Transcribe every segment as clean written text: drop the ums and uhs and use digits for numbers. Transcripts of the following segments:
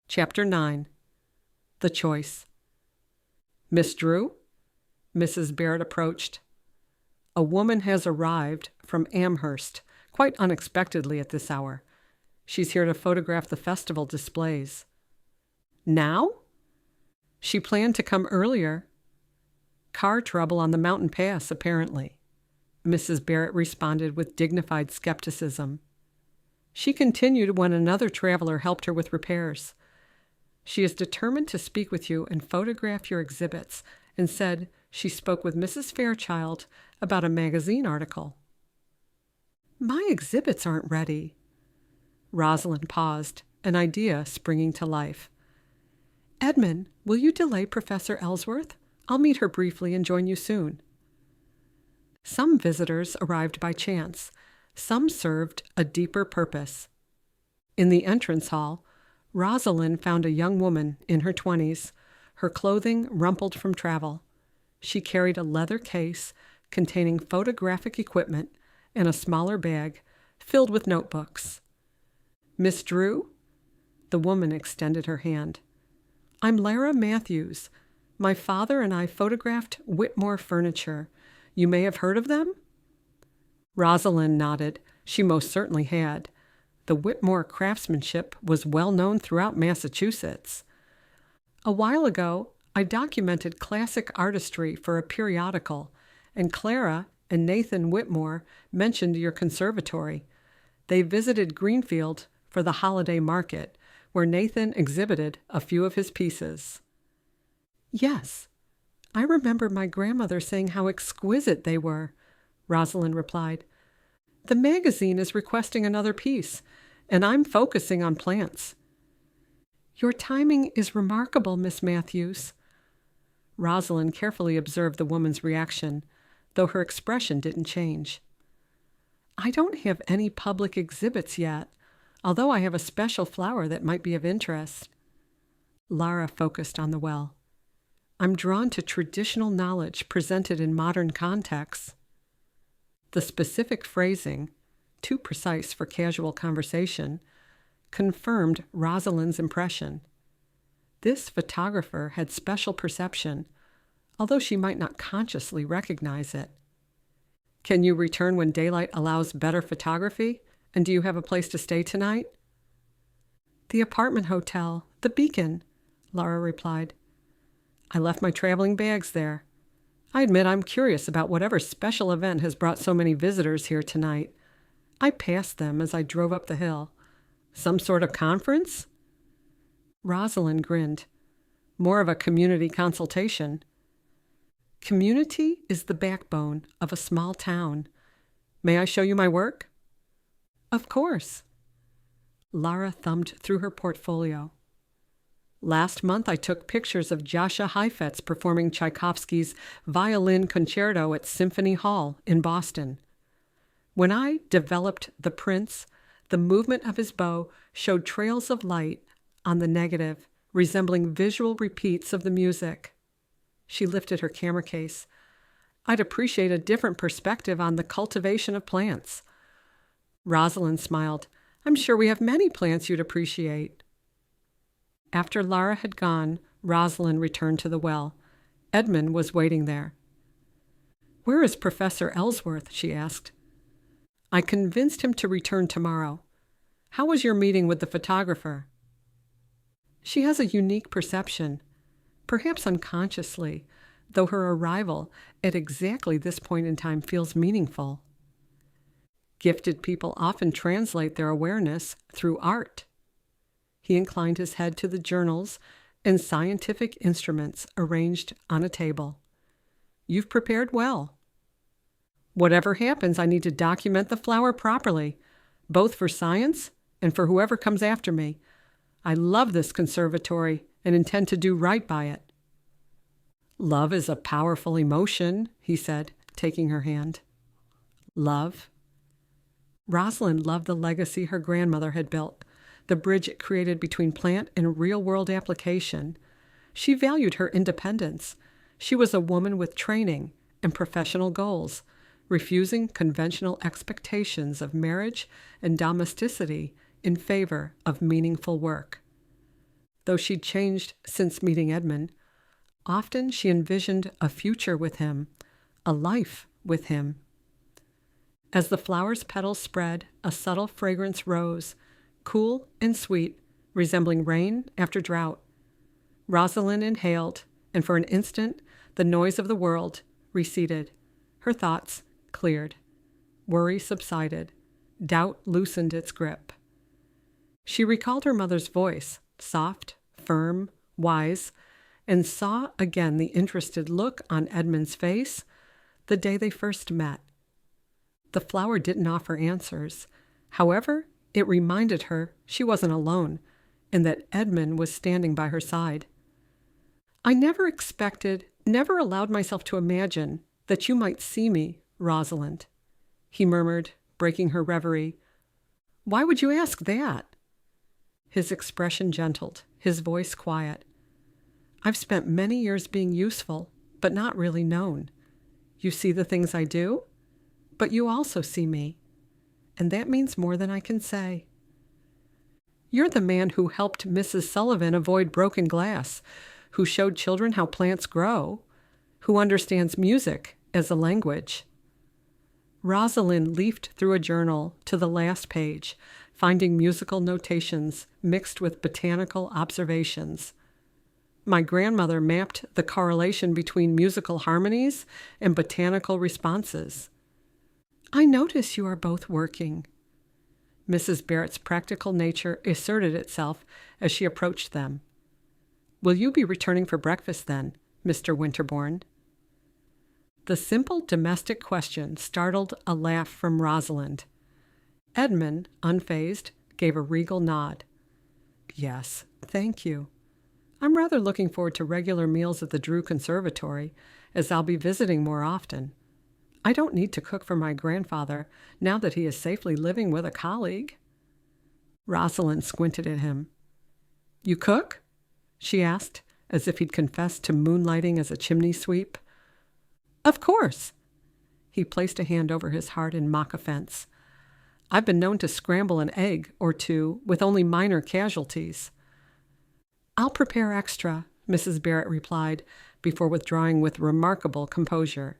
Chapter 9. The Choice. Miss Drew? Mrs. Barrett approached. A woman has arrived from Amherst, quite unexpectedly at this hour. She's here to photograph the festival displays. Now? She planned to come earlier. Car trouble on the mountain pass, apparently. Mrs. Barrett responded with dignified skepticism. She continued when another traveler helped her with repairs. She is determined to speak with you and photograph your exhibits, and said she spoke with Mrs. Fairchild about a magazine article. My exhibits aren't ready. Rosalind paused, an idea springing to life. Edmund, will you delay Professor Ellsworth? I'll meet her briefly and join you soon. Some visitors arrived by chance. Some served a deeper purpose. In the entrance hall, Rosalind found a young woman in her 20s, her clothing rumpled from travel. She carried a leather case containing photographic equipment and a smaller bag filled with notebooks. Miss Drew? The woman extended her hand. I'm Lara Matthews. My father and I photographed Whitmore Furniture. You may have heard of them? Rosalind nodded. She most certainly had. The Whitmore craftsmanship was well known throughout Massachusetts. A while ago, I documented classic artistry for a periodical, and Clara and Nathan Whitmore mentioned your conservatory. They visited Greenfield for the holiday market, where Nathan exhibited a few of his pieces. Yes, I remember my grandmother saying how exquisite they were, Rosalind replied. The magazine is requesting another piece, and I'm focusing on plants. Your timing is remarkable, Miss Matthews. Rosalind carefully observed the woman's reaction, though her expression didn't change. I don't have any public exhibits yet, although I have a special flower that might be of interest. Lara focused on the well. I'm drawn to traditional knowledge presented in modern contexts. The specific phrasing, too precise for casual conversation, confirmed Rosalind's impression. This photographer had special perception, although she might not consciously recognize it. Can you return when daylight allows better photography? And do you have a place to stay tonight? The apartment hotel, the Beacon, Lara replied. I left my traveling bags there. I admit I'm curious about whatever special event has brought so many visitors here tonight. I passed them as I drove up the hill. Some sort of conference? Rosalind grinned. More of a community consultation. Community is the backbone of a small town. May I show you my work? Of course. Lara thumbed through her portfolio. Last month I took pictures of Jascha Heifetz performing Tchaikovsky's Violin Concerto at Symphony Hall in Boston. When I developed the prints, the movement of his bow showed trails of light on the negative, resembling visual repeats of the music. She lifted her camera case. I'd appreciate a different perspective on the cultivation of plants. Rosalind smiled. I'm sure we have many plants you'd appreciate. After Lara had gone, Rosalind returned to the well. Edmund was waiting there. Where is Professor Ellsworth? She asked. I convinced him to return tomorrow. How was your meeting with the photographer? She has a unique perception, perhaps unconsciously, though her arrival at exactly this point in time feels meaningful. Gifted people often translate their awareness through art. He inclined his head to the journals and scientific instruments arranged on a table. You've prepared well. Whatever happens, I need to document the flower properly, both for science and for whoever comes after me. I love this conservatory and intend to do right by it. Love is a powerful emotion, he said, taking her hand. Love? Rosalind loved the legacy her grandmother had built, the bridge it created between plant and real-world application. She valued her independence. She was a woman with training and professional goals, refusing conventional expectations of marriage and domesticity in favor of meaningful work. Though she'd changed since meeting Edmund, often she envisioned a future with him, a life with him. As the flower's petals spread, a subtle fragrance rose, cool and sweet, resembling rain after drought. Rosalind inhaled, and for an instant the noise of the world receded. Her thoughts cleared. Worry subsided. Doubt loosened its grip. She recalled her mother's voice, soft, firm, wise, and saw again the interested look on Edmund's face the day they first met. The flower didn't offer answers. However, it reminded her she wasn't alone and that Edmund was standing by her side. I never expected, never allowed myself to imagine that you might see me, Rosalind, he murmured, breaking her reverie. Why would you ask that? His expression gentled, his voice quiet. I've spent many years being useful, but not really known. You see the things I do, but you also see me, and that means more than I can say. You're the man who helped Mrs. Sullivan avoid broken glass, who showed children how plants grow, who understands music as a language. Rosalind leafed through a journal to the last page, finding musical notations mixed with botanical observations. My grandmother mapped the correlation between musical harmonies and botanical responses. I notice you are both working. Mrs. Barrett's practical nature asserted itself as she approached them. Will you be returning for breakfast then, Mr. Winterborne? The simple domestic question startled a laugh from Rosalind. Edmund, unfazed, gave a regal nod. Yes, thank you. I'm rather looking forward to regular meals at the Drew Conservatory, as I'll be visiting more often. I don't need to cook for my grandfather now that he is safely living with a colleague. Rosalind squinted at him. You cook? She asked, as if he'd confessed to moonlighting as a chimney sweep. Of course. He placed a hand over his heart in mock offense. I've been known to scramble an egg or two with only minor casualties. I'll prepare extra, Mrs. Barrett replied, before withdrawing with remarkable composure.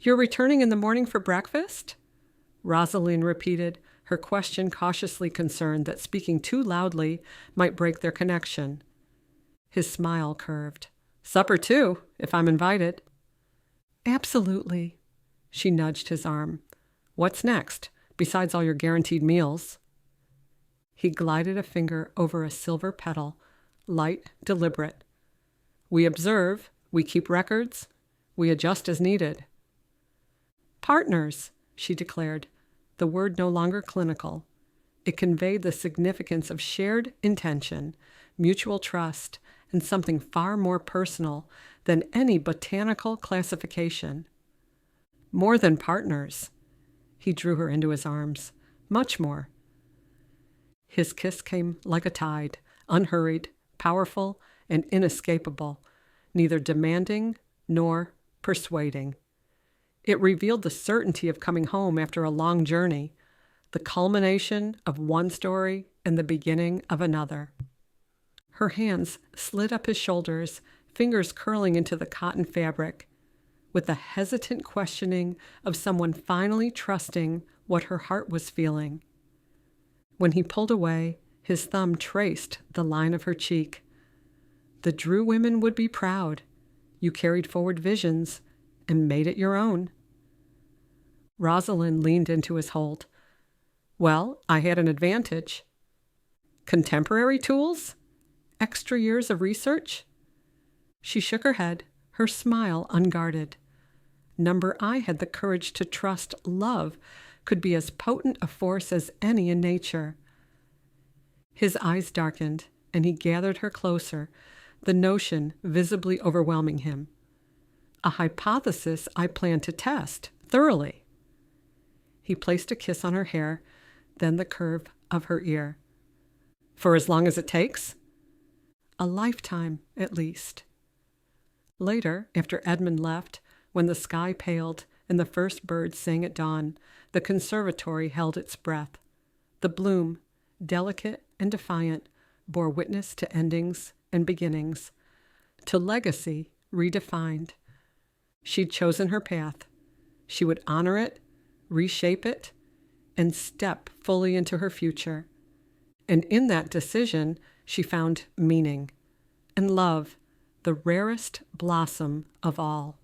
You're returning in the morning for breakfast? Rosalind repeated, her question cautiously concerned that speaking too loudly might break their connection. His smile curved. Supper too, if I'm invited. Absolutely. She nudged his arm. What's next, besides all your guaranteed meals? He glided a finger over a silver petal, light, deliberate. We observe, we keep records, we adjust as needed. Partners, she declared, the word no longer clinical. It conveyed the significance of shared intention, mutual trust, and something far more personal than any botanical classification. More than partners. He drew her into his arms. Much more. His kiss came like a tide, unhurried, powerful, and inescapable, neither demanding nor persuading. It revealed the certainty of coming home after a long journey, the culmination of one story and the beginning of another. Her hands slid up his shoulders, fingers curling into the cotton fabric, with the hesitant questioning of someone finally trusting what her heart was feeling. When he pulled away, his thumb traced the line of her cheek. The Drew women would be proud. You carried forward visions and made it your own. Rosalind leaned into his hold. Well, I had an advantage. Contemporary tools? Extra years of research? She shook her head, her smile unguarded. Number I had the courage to trust love could be as potent a force as any in nature. His eyes darkened, and he gathered her closer, the notion visibly overwhelming him. A hypothesis I plan to test thoroughly. He placed a kiss on her hair, then the curve of her ear. For as long as it takes? A lifetime, at least. Later, after Edmund left, when the sky paled and the first bird sang at dawn, the conservatory held its breath. The bloom, delicate and defiant, bore witness to endings and beginnings, to legacy redefined. She'd chosen her path. She would honor it, reshape it, and step fully into her future. And in that decision, she found meaning and love, the rarest blossom of all.